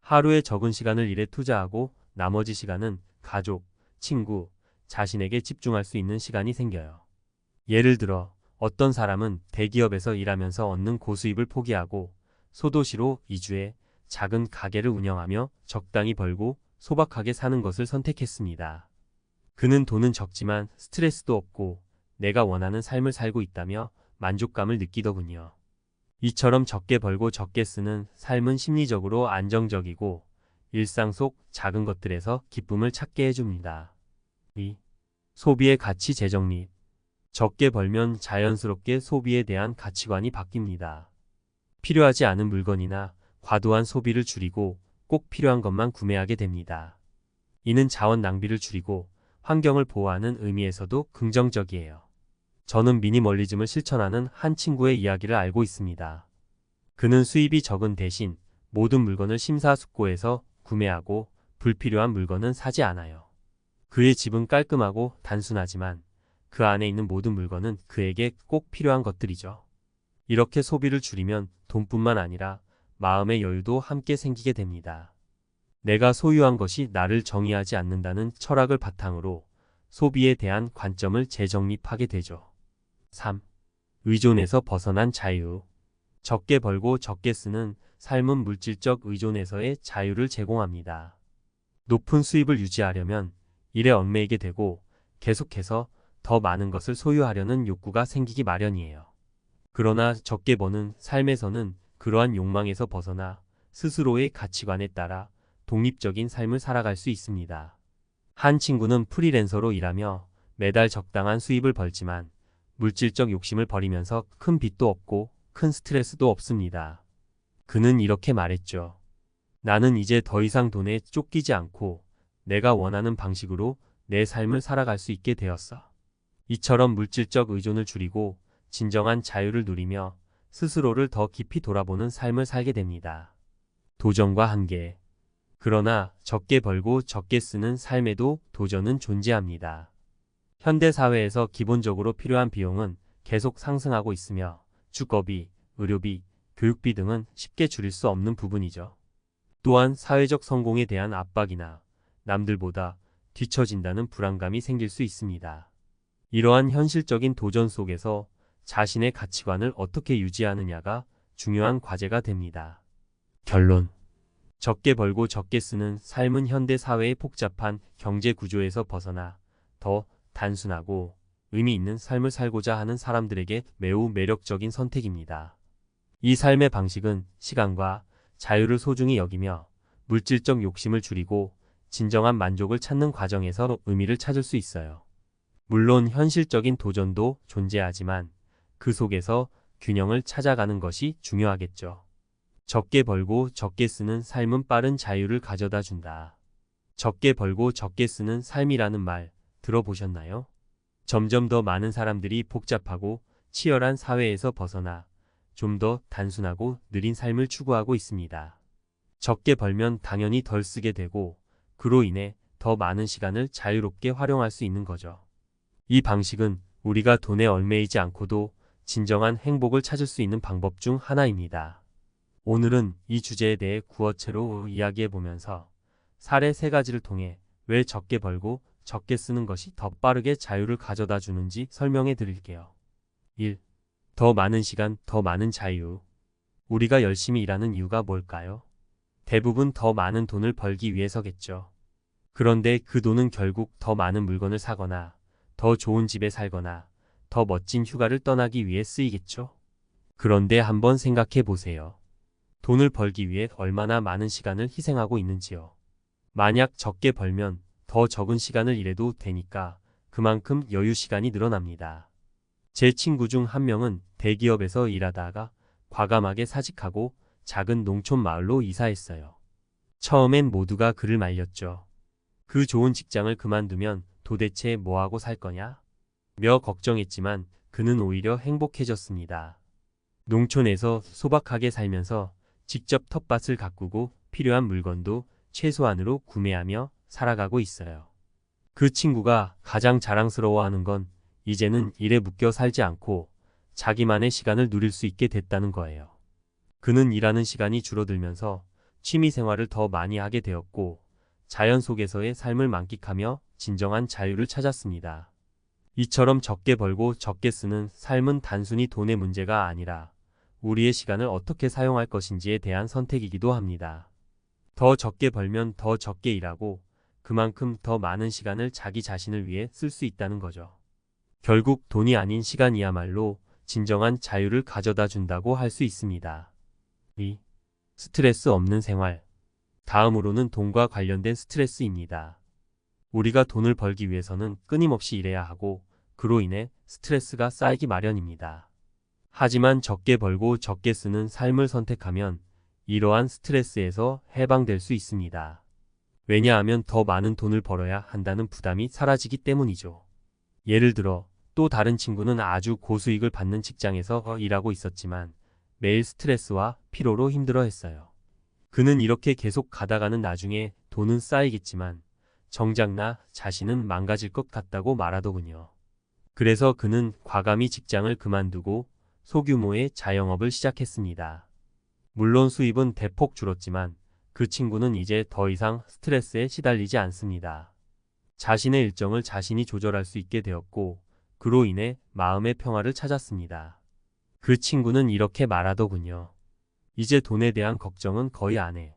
하루에 적은 시간을 일에 투자하고 나머지 시간은 가족, 친구, 자신에게 집중할 수 있는 시간이 생겨요. 예를 들어 어떤 사람은 대기업에서 일하면서 얻는 고수입을 포기하고 소도시로 이주해 작은 가게를 운영하며 적당히 벌고 소박하게 사는 것을 선택했습니다. 그는 돈은 적지만 스트레스도 없고 내가 원하는 삶을 살고 있다며 만족감을 느끼더군요. 이처럼 적게 벌고 적게 쓰는 삶은 심리적으로 안정적이고 일상 속 작은 것들에서 기쁨을 찾게 해줍니다. 2. 소비의 가치 재정립. 적게 벌면 자연스럽게 소비에 대한 가치관이 바뀝니다. 필요하지 않은 물건이나 과도한 소비를 줄이고 꼭 필요한 것만 구매하게 됩니다. 이는 자원 낭비를 줄이고 환경을 보호하는 의미에서도 긍정적이에요. 저는 미니멀리즘을 실천하는 한 친구의 이야기를 알고 있습니다. 그는 수입이 적은 대신 모든 물건을 심사숙고해서 구매하고 불필요한 물건은 사지 않아요. 그의 집은 깔끔하고 단순하지만 그 안에 있는 모든 물건은 그에게 꼭 필요한 것들이죠. 이렇게 소비를 줄이면 돈뿐만 아니라 마음의 여유도 함께 생기게 됩니다. 내가 소유한 것이 나를 정의하지 않는다는 철학을 바탕으로 소비에 대한 관점을 재정립하게 되죠. 3. 의존에서 벗어난 자유. 적게 벌고 적게 쓰는 삶은 물질적 의존에서의 자유를 제공합니다. 높은 수입을 유지하려면 일에 얽매이게 되고 계속해서 더 많은 것을 소유하려는 욕구가 생기기 마련이에요. 그러나 적게 버는 삶에서는 그러한 욕망에서 벗어나 스스로의 가치관에 따라 독립적인 삶을 살아갈 수 있습니다. 한 친구는 프리랜서로 일하며 매달 적당한 수입을 벌지만 물질적 욕심을 버리면서 큰 빚도 없고 큰 스트레스도 없습니다. 그는 이렇게 말했죠. 나는 이제 더 이상 돈에 쫓기지 않고 내가 원하는 방식으로 내 삶을 살아갈 수 있게 되었어. 이처럼 물질적 의존을 줄이고 진정한 자유를 누리며 스스로를 더 깊이 돌아보는 삶을 살게 됩니다. 도전과 한계. 그러나 적게 벌고 적게 쓰는 삶에도 도전은 존재합니다. 현대 사회에서 기본적으로 필요한 비용은 계속 상승하고 있으며 주거비, 의료비, 교육비 등은 쉽게 줄일 수 없는 부분이죠. 또한 사회적 성공에 대한 압박이나 남들보다 뒤처진다는 불안감이 생길 수 있습니다. 이러한 현실적인 도전 속에서 자신의 가치관을 어떻게 유지하느냐가 중요한 과제가 됩니다. 결론. 적게 벌고 적게 쓰는 삶은 현대 사회의 복잡한 경제 구조에서 벗어나 더 단순하고 의미 있는 삶을 살고자 하는 사람들에게 매우 매력적인 선택입니다. 이 삶의 방식은 시간과 자유를 소중히 여기며 물질적 욕심을 줄이고 진정한 만족을 찾는 과정에서 의미를 찾을 수 있어요. 물론 현실적인 도전도 존재하지만 그 속에서 균형을 찾아가는 것이 중요하겠죠. 적게 벌고 적게 쓰는 삶은 빠른 자유를 가져다 준다. 적게 벌고 적게 쓰는 삶이라는 말 들어보셨나요? 점점 더 많은 사람들이 복잡하고 치열한 사회에서 벗어나 좀 더 단순하고 느린 삶을 추구하고 있습니다. 적게 벌면 당연히 덜 쓰게 되고 그로 인해 더 많은 시간을 자유롭게 활용할 수 있는 거죠. 이 방식은 우리가 돈에 얽매이지 않고도 진정한 행복을 찾을 수 있는 방법 중 하나입니다. 오늘은 이 주제에 대해 구어체로 이야기해 보면서 사례 3가지를 통해 왜 적게 벌고 적게 쓰는 것이 더 빠르게 자유를 가져다 주는지 설명해 드릴게요. 1. 더 많은 시간, 더 많은 자유. 우리가 열심히 일하는 이유가 뭘까요? 대부분 더 많은 돈을 벌기 위해서겠죠. 그런데 그 돈은 결국 더 많은 물건을 사거나 더 좋은 집에 살거나 더 멋진 휴가를 떠나기 위해 쓰이겠죠. 그런데 한번 생각해 보세요. 돈을 벌기 위해 얼마나 많은 시간을 희생하고 있는지요. 만약 적게 벌면 더 적은 시간을 일해도 되니까 그만큼 여유 시간이 늘어납니다. 제 친구 중 한 명은 대기업에서 일하다가 과감하게 사직하고 작은 농촌 마을로 이사했어요. 처음엔 모두가 그를 말렸죠. 그 좋은 직장을 그만두면 도대체 뭐하고 살 거냐? 며 걱정했지만 그는 오히려 행복해졌습니다. 농촌에서 소박하게 살면서 직접 텃밭을 가꾸고 필요한 물건도 최소한으로 구매하며 살아가고 있어요. 그 친구가 가장 자랑스러워하는 건 이제는 일에 묶여 살지 않고 자기만의 시간을 누릴 수 있게 됐다는 거예요. 그는 일하는 시간이 줄어들면서 취미 생활을 더 많이 하게 되었고 자연 속에서의 삶을 만끽하며 진정한 자유를 찾았습니다. 이처럼 적게 벌고 적게 쓰는 삶은 단순히 돈의 문제가 아니라 우리의 시간을 어떻게 사용할 것인지에 대한 선택이기도 합니다. 더 적게 벌면 더 적게 일하고 그만큼 더 많은 시간을 자기 자신을 위해 쓸 수 있다는 거죠. 결국 돈이 아닌 시간이야말로 진정한 자유를 가져다 준다고 할 수 있습니다. 2. 스트레스 없는 생활. 다음으로는 돈과 관련된 스트레스입니다. 우리가 돈을 벌기 위해서는 끊임없이 일해야 하고 그로 인해 스트레스가 쌓이기 마련입니다. 하지만 적게 벌고 적게 쓰는 삶을 선택하면 이러한 스트레스에서 해방될 수 있습니다. 왜냐하면 더 많은 돈을 벌어야 한다는 부담이 사라지기 때문이죠. 예를 들어 또 다른 친구는 아주 고수익을 받는 직장에서 일하고 있었지만 매일 스트레스와 피로로 힘들어했어요. 그는 이렇게 계속 가다가는 나중에 돈은 쌓이겠지만 정작 나 자신은 망가질 것 같다고 말하더군요. 그래서 그는 과감히 직장을 그만두고 소규모의 자영업을 시작했습니다. 물론 수입은 대폭 줄었지만 그 친구는 이제 더 이상 스트레스에 시달리지 않습니다. 자신의 일정을 자신이 조절할 수 있게 되었고 그로 인해 마음의 평화를 찾았습니다. 그 친구는 이렇게 말하더군요. 이제 돈에 대한 걱정은 거의 안 해.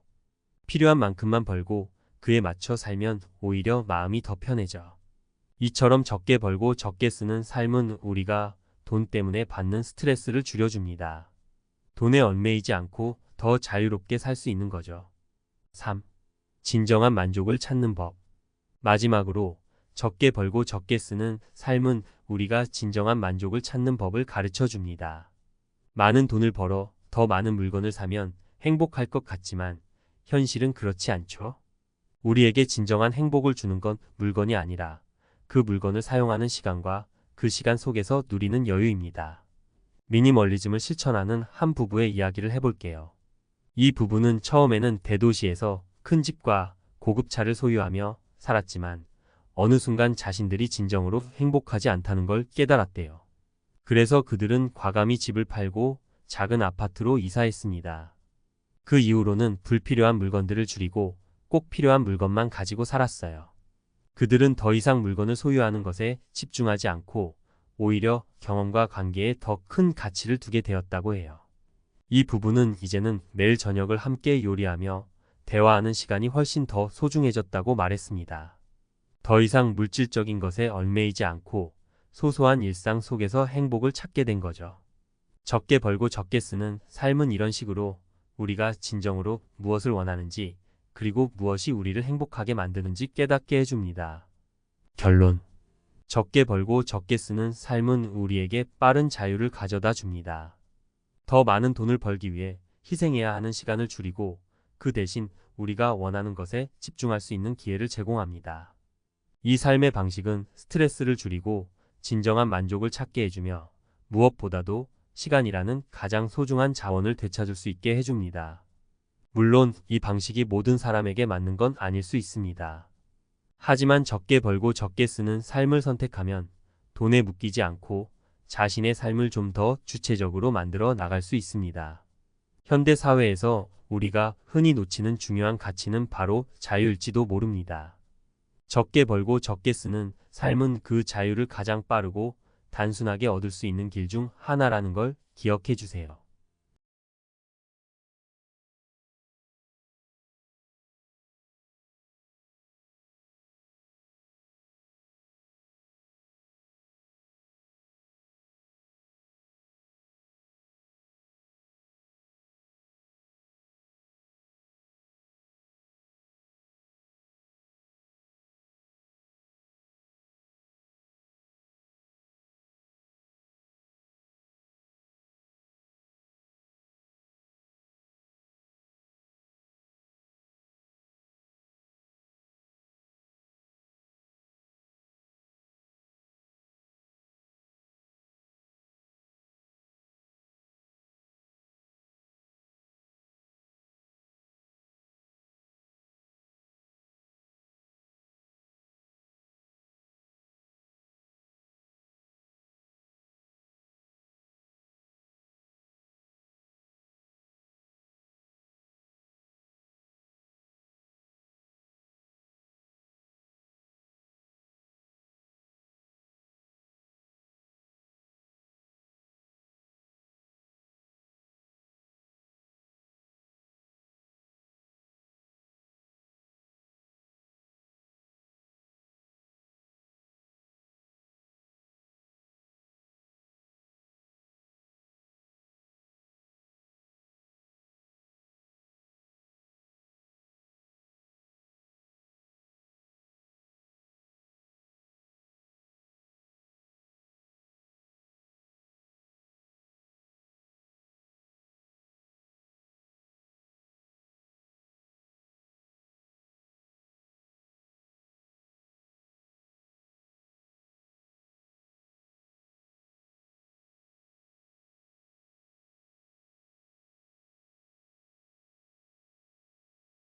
필요한 만큼만 벌고 그에 맞춰 살면 오히려 마음이 더 편해져. 이처럼 적게 벌고 적게 쓰는 삶은 우리가 돈 때문에 받는 스트레스를 줄여줍니다. 돈에 얽매이지 않고 더 자유롭게 살 수 있는 거죠. 3. 진정한 만족을 찾는 법. 마지막으로 적게 벌고 적게 쓰는 삶은 우리가 진정한 만족을 찾는 법을 가르쳐 줍니다. 많은 돈을 벌어 더 많은 물건을 사면 행복할 것 같지만 현실은 그렇지 않죠. 우리에게 진정한 행복을 주는 건 물건이 아니라 그 물건을 사용하는 시간과 그 시간 속에서 누리는 여유입니다. 미니멀리즘을 실천하는 한 부부의 이야기를 해볼게요. 이 부부는 처음에는 대도시에서 큰 집과 고급 차를 소유하며 살았지만 어느 순간 자신들이 진정으로 행복하지 않다는 걸 깨달았대요. 그래서 그들은 과감히 집을 팔고 작은 아파트로 이사했습니다. 그 이후로는 불필요한 물건들을 줄이고 꼭 필요한 물건만 가지고 살았어요. 그들은 더 이상 물건을 소유하는 것에 집중하지 않고 오히려 경험과 관계에 더 큰 가치를 두게 되었다고 해요. 이 부부는 이제는 매일 저녁을 함께 요리하며 대화하는 시간이 훨씬 더 소중해졌다고 말했습니다. 더 이상 물질적인 것에 얽매이지 않고 소소한 일상 속에서 행복을 찾게 된 거죠. 적게 벌고 적게 쓰는 삶은 이런 식으로 우리가 진정으로 무엇을 원하는지 그리고 무엇이 우리를 행복하게 만드는지 깨닫게 해줍니다. 결론. 적게 벌고 적게 쓰는 삶은 우리에게 빠른 자유를 가져다 줍니다. 더 많은 돈을 벌기 위해 희생해야 하는 시간을 줄이고 그 대신 우리가 원하는 것에 집중할 수 있는 기회를 제공합니다. 이 삶의 방식은 스트레스를 줄이고 진정한 만족을 찾게 해주며 무엇보다도 시간이라는 가장 소중한 자원을 되찾을 수 있게 해줍니다. 물론 이 방식이 모든 사람에게 맞는 건 아닐 수 있습니다. 하지만 적게 벌고 적게 쓰는 삶을 선택하면 돈에 묶이지 않고 자신의 삶을 좀 더 주체적으로 만들어 나갈 수 있습니다. 현대 사회에서 우리가 흔히 놓치는 중요한 가치는 바로 자유일지도 모릅니다. 적게 벌고 적게 쓰는 삶은 그 자유를 가장 빠르고 단순하게 얻을 수 있는 길 중 하나라는 걸 기억해 주세요.